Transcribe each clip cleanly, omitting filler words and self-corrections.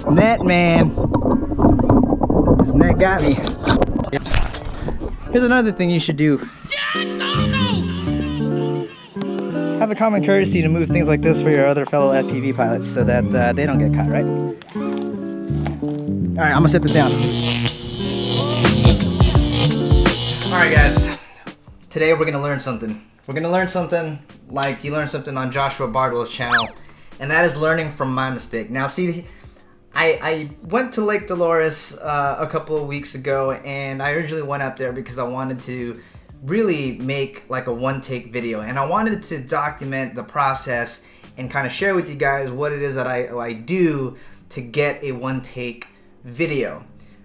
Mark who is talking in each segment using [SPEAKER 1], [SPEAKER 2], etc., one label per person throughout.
[SPEAKER 1] This net, man. This net got me. Here's another thing you should do. Have the common courtesy to move things like this for your other fellow FPV pilots so that they don't get caught, right? Alright, I'm gonna set this down. Alright guys, today we're gonna learn something. We're gonna learn something like you learned something on Joshua Bardwell's channel, and that is learning from my mistake. Now see, I went to Lake Dolores a couple of weeks ago, and I originally went out there because I wanted to really make like a one-take video, and I wanted to document the process and kind of share with you guys what it is that I do to get a one-take video.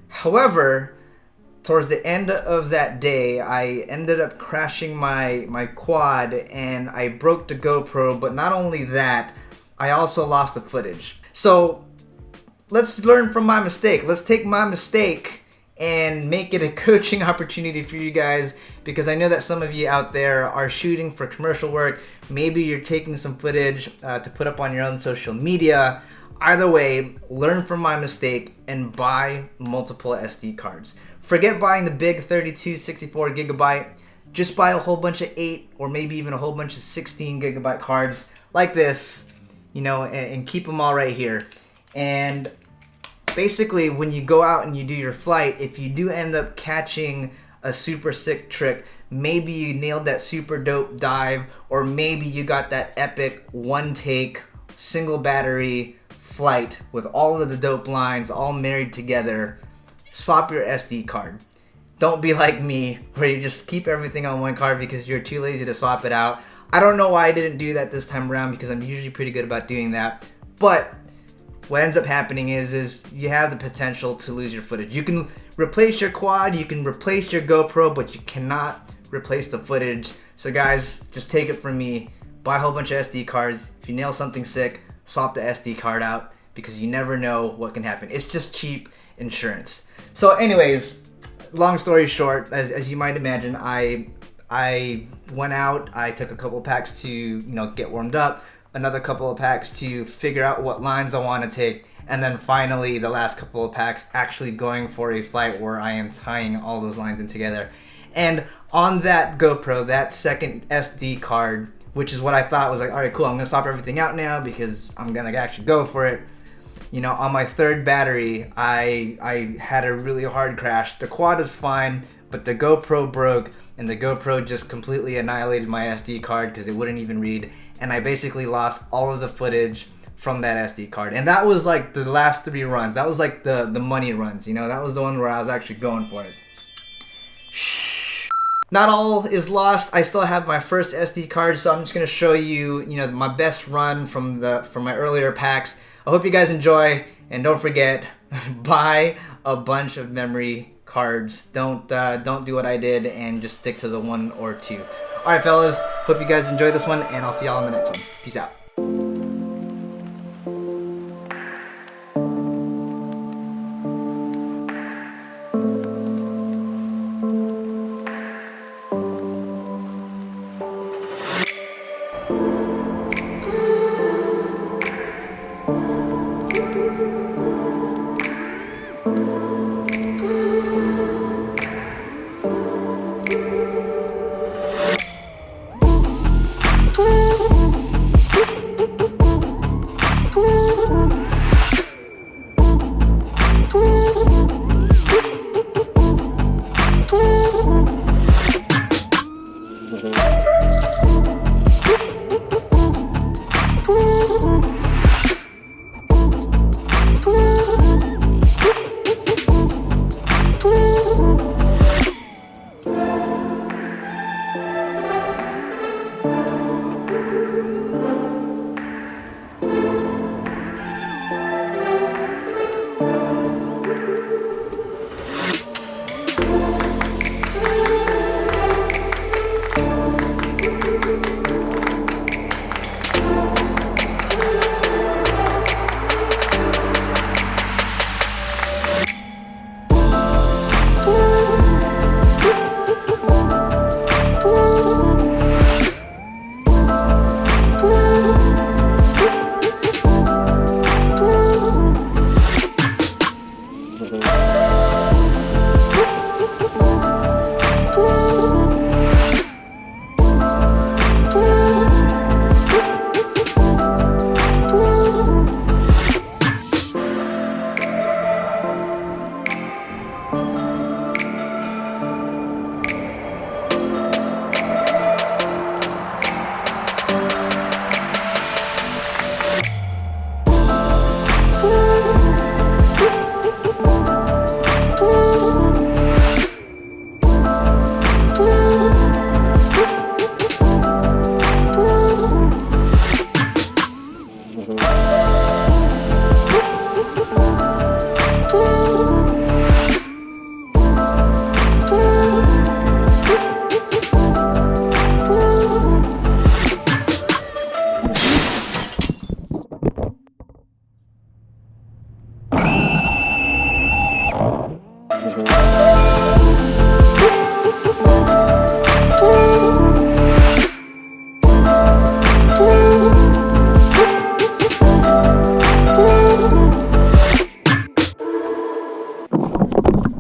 [SPEAKER 1] However, towards the end of that day, I ended up crashing my quad and I broke the GoPro, but not only that, I also lost the footage. So let's learn from my mistake. Let's take my mistake and make it a coaching opportunity for you guys, because I know that some of you out there are shooting for commercial work. Maybe you're taking some footage to put up on your own social media. Either way, learn from my mistake and buy multiple SD cards. Forget buying the big 32, 64 gigabyte. Just buy a whole bunch of 8 or maybe even a whole bunch of 16 gigabyte cards like this, you know, and keep them all right here. And basically, when you go out and you do your flight, if you do end up catching a super sick trick, maybe you nailed that super dope dive, or maybe you got that epic one take single battery flight with all of the dope lines all married together, swap your SD card. Don't be like me where you just keep everything on one card because you're too lazy to swap it out. I don't know why I didn't do that this time around, because I'm usually pretty good about doing that. But what ends up happening is you have the potential to lose your footage. You can replace your quad, you can replace your GoPro, but you cannot replace the footage. So guys, just take it from me. Buy a whole bunch of SD cards. If you nail something sick, swap the SD card out, because you never know what can happen. It's just cheap insurance. So anyways, long story short, as you might imagine, I went out, I took a couple of packs to, get warmed up, another couple of packs to figure out what lines I want to take, and then finally the last couple of packs actually going for a flight where I am tying all those lines in together. And on that GoPro, that second SD card, which is what I thought was like, all right, cool, I'm gonna swap everything out now because I'm gonna actually go for it. On my third battery, I had a really hard crash. The quad is fine, but the GoPro broke, and the GoPro just completely annihilated my SD card because it wouldn't even read. And I basically lost all of the footage from that SD card. And that was like the last 3 runs. That was like the money runs, that was the one where I was actually going for it. Shh. Not all is lost. I still have my first SD card, so I'm just gonna show you, my best run from my earlier packs. I hope you guys enjoy, and don't forget, buy a bunch of memory cards. Don't do what I did and just stick to the 1 or 2. Alright fellas, hope you guys enjoy this one, and I'll see y'all in the next one. Peace out.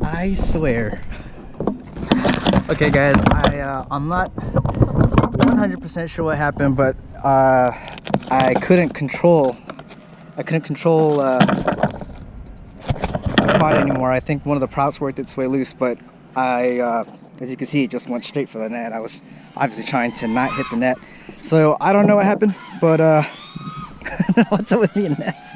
[SPEAKER 1] I swear. Okay guys, I'm not 100% sure what happened, but I couldn't control the quad anymore. I think one of the props worked its way loose, but as you can see, it just went straight for the net. I was obviously trying to not hit the net. So I don't know what happened, but what's up with me and nets?